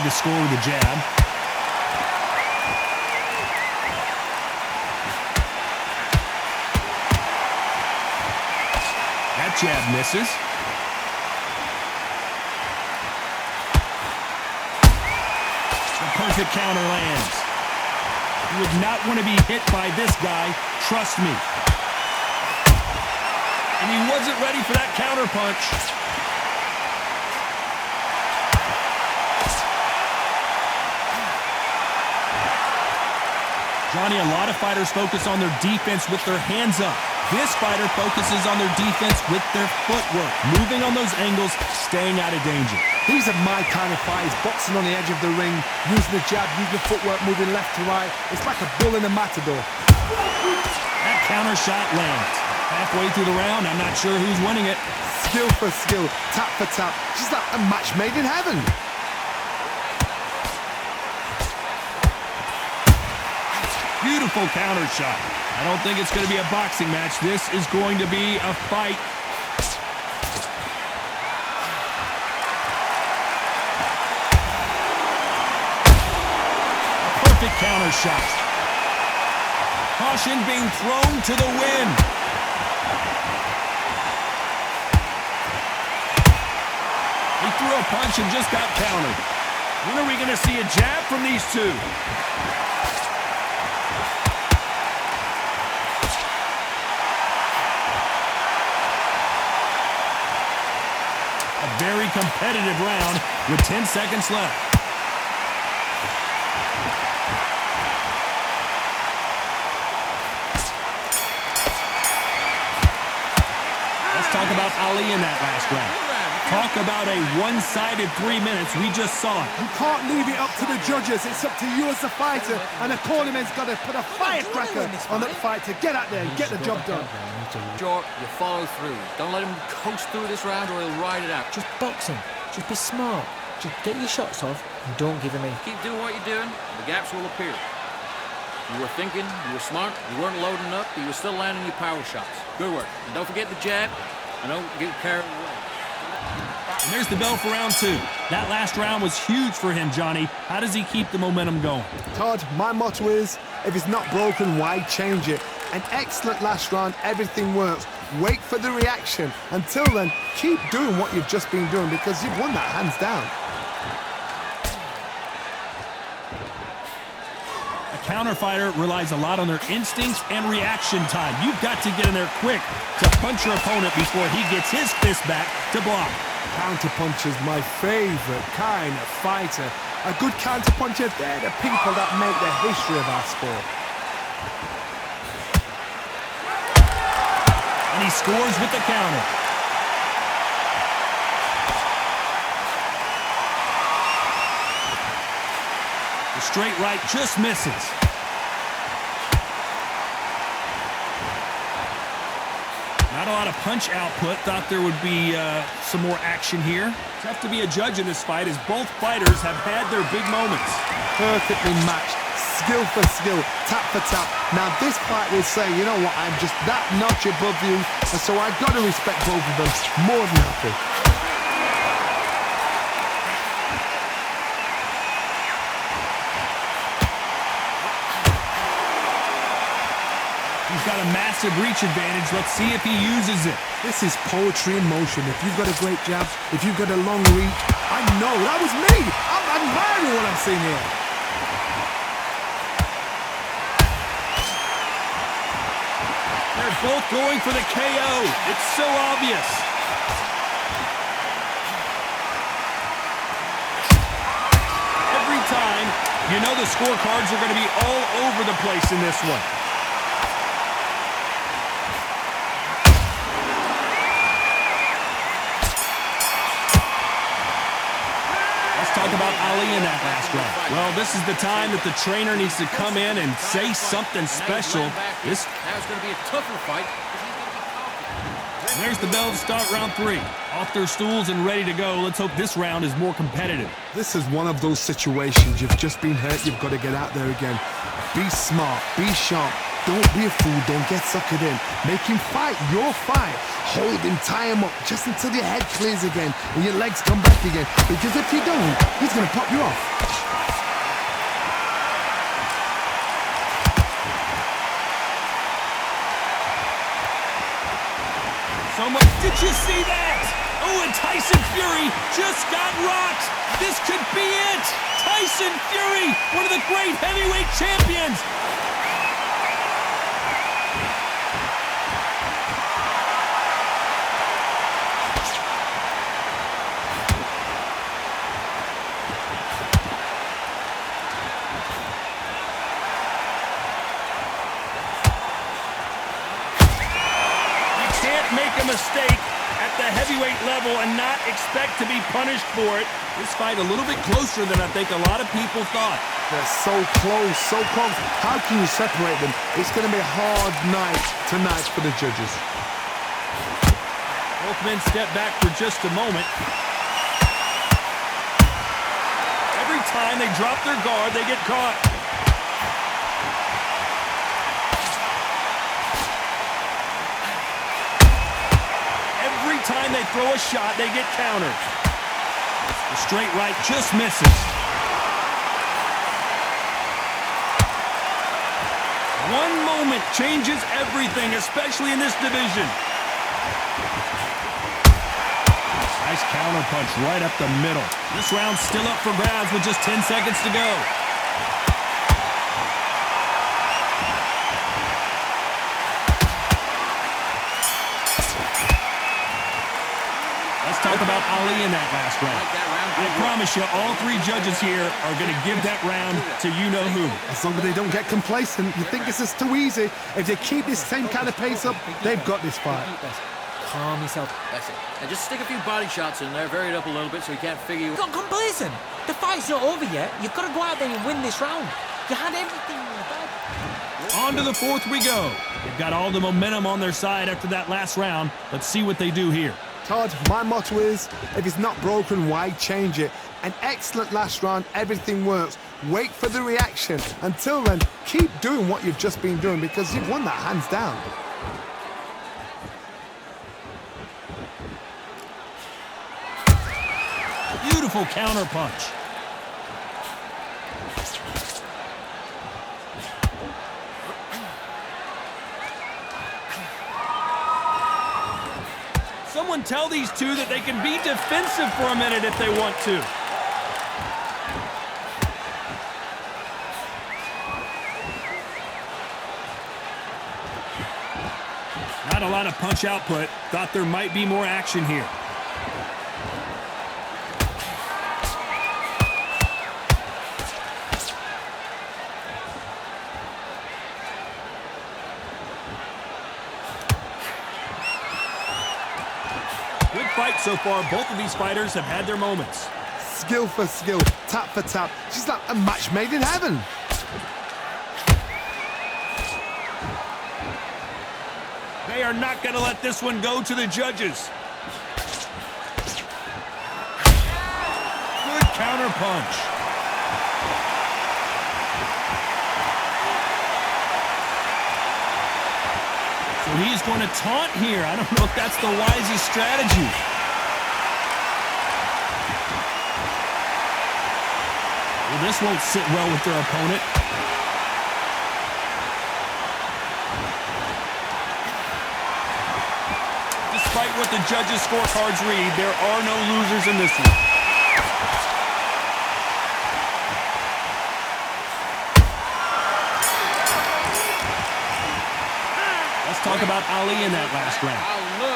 the score with a jab. That jab misses. The perfect counter lands. You would not want to be hit by this guy, trust me. And he wasn't ready for that counter punch. Johnny, a lot of fighters focus on their defense with their hands up. This fighter focuses on their defense with their footwork, moving on those angles, staying out of danger. These are my kind of fighters, boxing on the edge of the ring, using the jab, using the footwork, moving left to right. It's like a bull in a matador. That counter shot lands. Halfway through the round, I'm not sure who's winning it. Skill for skill, tap for tap. Just like a match made in heaven. Beautiful counter shot. I don't think it's going to be a boxing match. This is going to be a fight. A perfect counter shot. Caution being thrown to the wind. He threw a punch and just got countered. When are we going to see a jab from these two? Very competitive round with 10 seconds left. Let's talk about Ali in that last round. Talk about a one-sided 3 minutes. We just saw it. You can't leave it up to the judges. It's up to you as the fighter, and the cornerman's got to put a firecracker on that fight to get out there and get the job done. Short, you follow through. Don't let him coast through this round or he'll ride it out. Just box him. Just be smart. Just get your shots off and don't give him in. Keep doing what you're doing, the gaps will appear. You were thinking, you were smart, you weren't loading up, but you were still landing your power shots. Good work. And don't forget the jab, and don't get carried away. And there's the bell for round two. That last round was huge for him, Johnny. How does he keep the momentum going? Todd, my motto is, if it's not broken, why change it? An excellent last round, everything works. Wait for the reaction. Until then, keep doing what you've just been doing because you've won that hands down. A counter fighter relies a lot on their instincts and reaction time. You've got to get in there quick to punch your opponent before he gets his fist back to block. Counter puncher's my favorite kind of fighter. A good counter puncher, they're the people that make the history of our sport. And he scores with the counter. The straight right just misses. Not a lot of punch output. Thought there would be some more action here. Tough to be a judge in this fight as both fighters have had their big moments. Perfectly matched. Skill for skill, tap for tap. Now this fight will say, you know what, I'm just that notch above you, and so I've got to respect both of them more than happy. He's got a massive reach advantage. Let's see if he uses it. This is poetry in motion. If you've got a great jab, if you've got a long reach, I know, that was me! I'm admiring what I'm seeing here. They're both going for the KO. It's so obvious. Every time, you know the scorecards are going to be all over the place in this one. Talk about Ali in that last round. Well, this is the time that the trainer needs to come in and say something special. Now it's going to be a tougher fight. And there's the bell to start round three. Off their stools and ready to go. Let's hope this round is more competitive. This is one of those situations. You've just been hurt. You've got to get out there again. Be smart. Be sharp. Don't be a fool. Don't get suckered in. Make him fight your fight. Hold him, tie him up, just until your head clears again and your legs come back again. Because if you don't, he's going to pop you off. Someone, did you see that? Oh, and Tyson Fury just got rocked. This could be it. Tyson Fury, one of the great heavyweight champions. Make a mistake at the heavyweight level and not expect to be punished for it. This fight a little bit closer than I think a lot of people thought. They're so close, so close. How can you separate them? It's going to be a hard night tonight for the judges. Both men step back for just a moment. Every time they drop their guard, they get caught. Every time they throw a shot, they get countered. The straight right just misses. One moment changes everything, especially in this division. Nice counter punch right up the middle. This round's still up for grabs with just 10 seconds to go. Let's talk about Ali in that last round. I promise you, all three judges here are going to give that round to you-know-who. As long as they don't get complacent, you think this is too easy. If they keep this same kind of pace up, they've got this fight. Calm yourself. That's it. And just stick a few body shots in there, vary it up a little bit so you can't figure you... Got complacent. The fight's not over yet. You've got to go out there and win this round. You had everything in the bag. On to the fourth we go. They've got all the momentum on their side after that last round. Let's see what they do here. Todd, my motto is, if it's not broken, why change it? An excellent last round, everything works. Wait for the reaction. Until then, keep doing what you've just been doing because you've won that hands down. Beautiful counter punch. Someone tell these two that they can be defensive for a minute if they want to. Not a lot of punch output. Thought there might be more action here. Good fight so far. Both of these fighters have had their moments. Skill for skill, tap for tap. She's like a match made in heaven. They are not going to let this one go to the judges. Good counter punch. So he's going to taunt here. I don't know if that's the wisest strategy. Well, this won't sit well with their opponent. Despite what the judges' scorecards read, there are no losers in this one. Let's talk about Ali in that last round.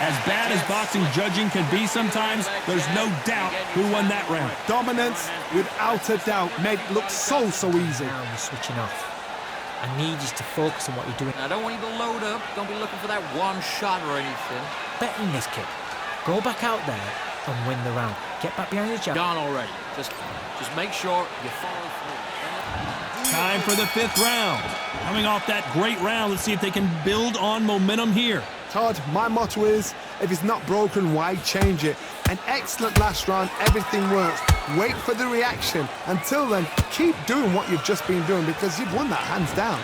As bad as boxing judging can be sometimes, there's no doubt who won that round. Dominance, without a doubt, made it look so easy. Now you're switching off. I need you to focus on what you're doing. I don't want you to load up. Don't be looking for that one shot or anything. Bet in this kid. Go back out there and win the round. Get back behind the jab. Gone already. Just make sure you follow through. Time for the fifth round. Coming off that great round, let's see if they can build on momentum here. Todd, my motto is, if it's not broken, why change it? An excellent last round, everything works. Wait for the reaction. Until then, keep doing what you've just been doing because you've won that hands down.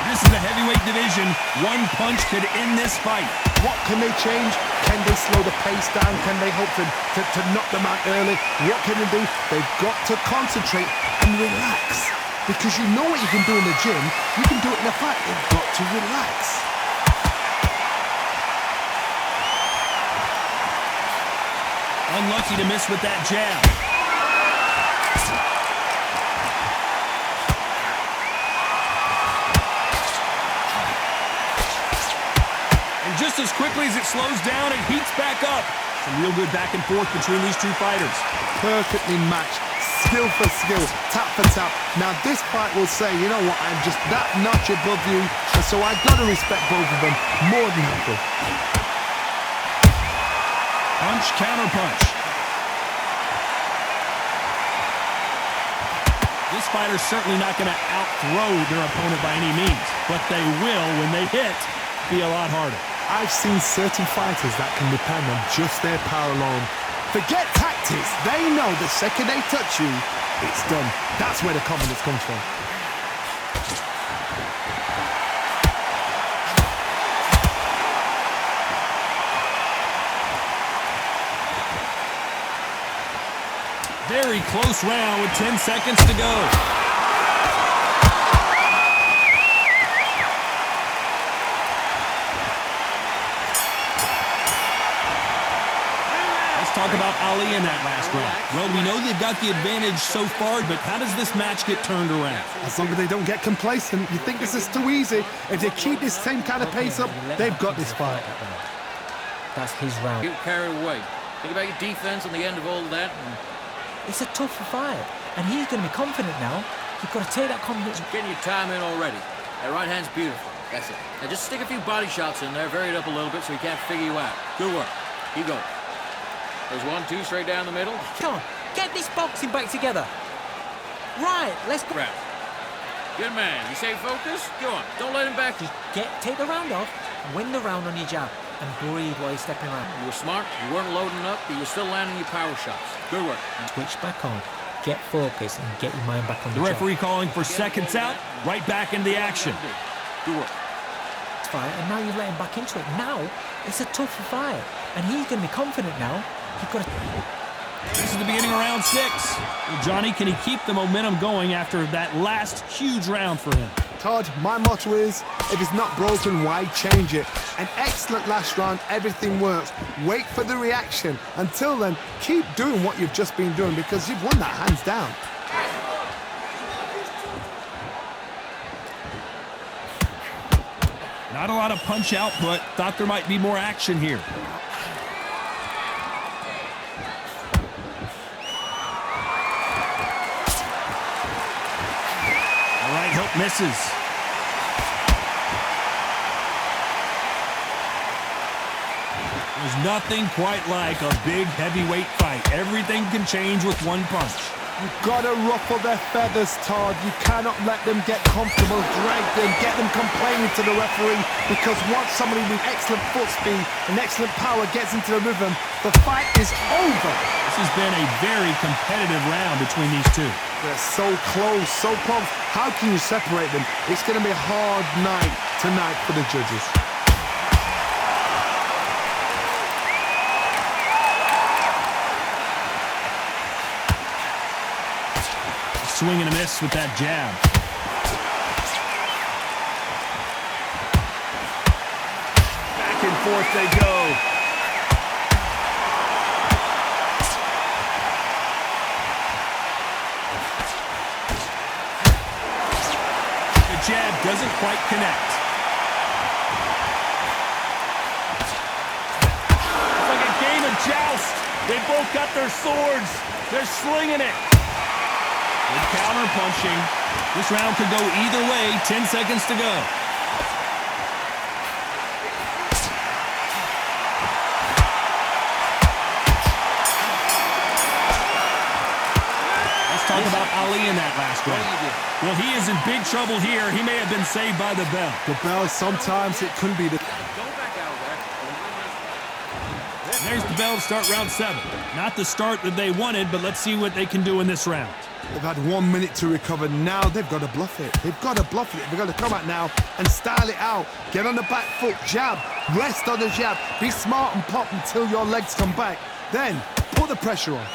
This is the heavyweight division. One punch could end this fight. What can they change? Can they slow the pace down? Can they hope to knock them out early? What can they do? They've got to concentrate and relax. Because you know what you can do in the gym, you can do it in a fight. They've got to relax. Unlucky to miss with that jab. And just as quickly as it slows down, it heats back up. Some real good back and forth between these two fighters. Perfectly matched. Skill for skill, tap for tap. Now this fight will say, you know what, I'm just that notch above you, and so I've got to respect both of them more than equal. Punch, counter punch. This fighter's certainly not going to out-throw their opponent by any means, but they will, when they hit, be a lot harder. I've seen certain fighters that can depend on just their power alone. Forget tactics. They know the second they touch you, it's done. That's where the confidence comes from. Very close round with 10 seconds to go. Talk about Ali in that last round. Well, we know they've got the advantage so far, but how does this match get turned around? As long as they don't get complacent, you think this is too easy. If they keep this same kind of pace up, they've got this fight. That's his round. Get carried away. Think about your defense on the end of all of that. It's a tougher fight, and he's going to be confident now. You've got to take that confidence. Getting your time in already. That right hand's beautiful. That's it. Now just stick a few body shots in there, vary it up a little bit so he can't figure you out. Good work. Keep going. There's 1-2 straight down the middle. Come on, get this boxing back together. Right, let's go. Right. Good man. You stay focused? Go on. Don't let him back. Just take the round off, win the round on your jab, and breathe while you're stepping around. You were smart. You weren't loading up, but you were still landing your power shots. Good work. Switch back on, get focused, and get your mind back on the The referee calling for seconds out, right back into the action. Good work. Fight, and now you've let him back into it. Now, it's a tougher fight, and he's going to be confident now. You've got to... This is the beginning of round 6. Well, Johnny, can he keep the momentum going after that last huge round for him? Todd, my motto is, if it's not broken, why change it? An excellent last round, everything works. Wait for the reaction. Until then, keep doing what you've just been doing because you've won that hands down. Not a lot of punch output. Thought there might be more action here. All right, hook misses. There's nothing quite like a big heavyweight fight. Everything can change with one punch. You've got to ruffle their feathers, Todd. You cannot let them get comfortable, drag them, get them complaining to the referee, because once somebody with excellent foot speed and excellent power gets into the rhythm, the fight is over. This has been a very competitive round between these two. They're so close, so close. How can you separate them? It's going to be a hard night tonight for the judges. Swing and a miss with that jab. Back and forth they go. The jab doesn't quite connect. It's like a game of joust. They both got their swords. They're slinging it. Good counter punching. This round could go either way. 10 seconds to go. Let's talk about Ali in that last round. Well, he is in big trouble here. He may have been saved by the bell. The bell, sometimes it could be the... Don't back out of there. There's the bell to start round 7. Not the start that they wanted, but let's see what they can do in this round. They've had 1 minute to recover. Now they've got to bluff it. They've got to bluff it. They've got to come out now and style it out. Get on the back foot, jab, rest on the jab. Be smart and pop until your legs come back. Then put the pressure on.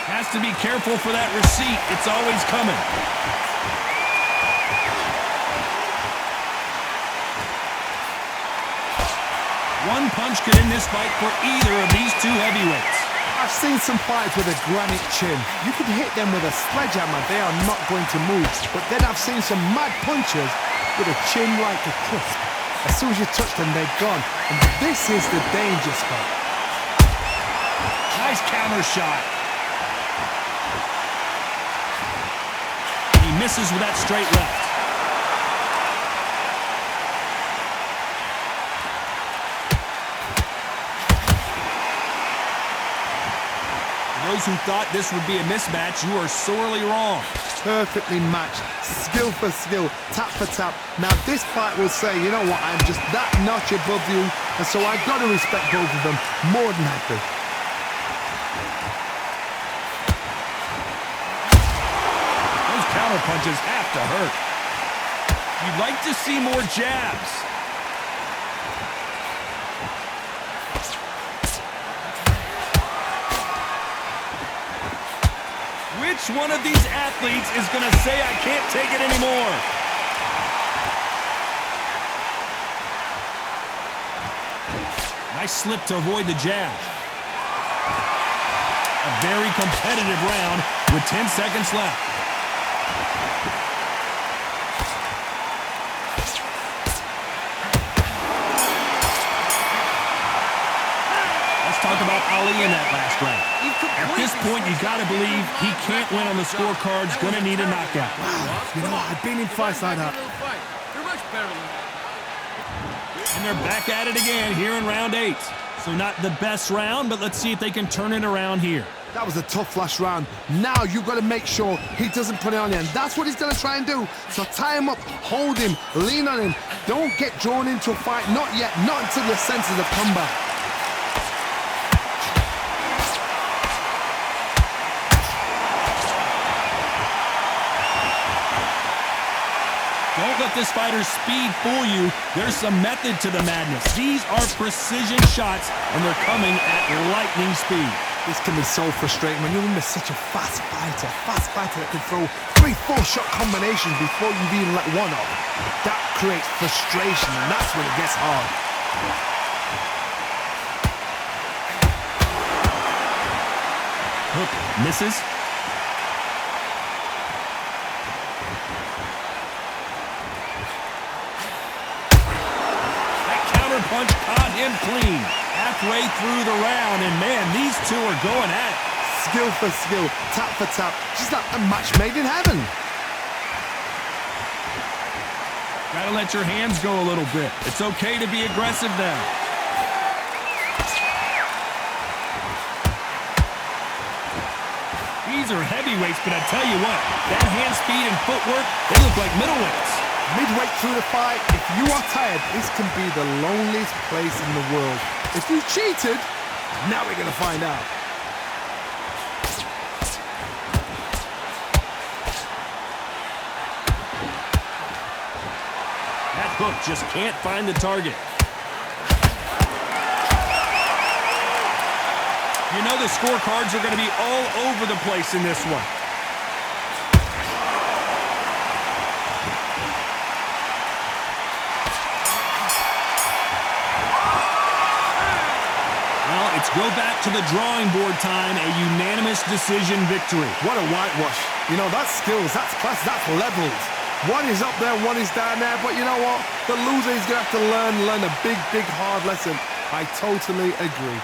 Has to be careful for that receipt. It's always coming. One punch could end this fight for either of these two heavyweights. I've seen some fighters with a granite chin. You could hit them with a sledgehammer, they are not going to move. But then I've seen some mad punchers with a chin like a crisp. As soon as you touch them, they're gone. And this is the danger spot. Nice counter shot. He misses with that straight left. Those who thought this would be a mismatch, you are sorely wrong. Perfectly matched, skill for skill, tap for tap. Now this fight will say, you know what, I'm just that notch above you, and so I've got to respect both of them more than happy. Those counter punches have to hurt. You'd like to see more jabs. Which one of these athletes is going to say, I can't take it anymore? Nice slip to avoid the jab. A very competitive round with 10 seconds left. Let's talk about Ali in that last round. At this point, you got to believe he can't win on the scorecards. Going to need a knockout. Wow, you know what? I've been in fights like that. You're much better than that. And they're back at it again here in round 8. So not the best round, but let's see if they can turn it around here. That was a tough last round. Now you've got to make sure he doesn't put it on you, and that's what he's going to try and do. So tie him up, hold him, lean on him. Don't get drawn into a fight. Not yet. Not until your senses have come back. Don't let this fighter's speed fool you. There's some method to the madness. These are precision shots, and they're coming at lightning speed. This can be so frustrating when you're under such a fast fighter that can throw 3-4 shot combinations before you've even let one off. That creates frustration, and that's when it gets hard. Hook misses. Punch caught him clean halfway through the round, and man, these two are going at it. Skill for skill, tap for tap, just like a match made in heaven. Gotta let your hands go a little bit. It's okay to be aggressive now. These are heavyweights, but I tell you what, that hand speed and footwork, they look like middleweights. Midway through the fight, if you are tired, this can be the loneliest place in the world. If you cheated, now we're going to find out. That hook just can't find the target. You know the scorecards are going to be all over the place in this one. Go back to the drawing board time, a unanimous decision victory. What a whitewash. You know, that's skills, that's class, that's levels. One is up there, one is down there, but you know what? The loser is going to have to learn a big, hard lesson. I totally agree.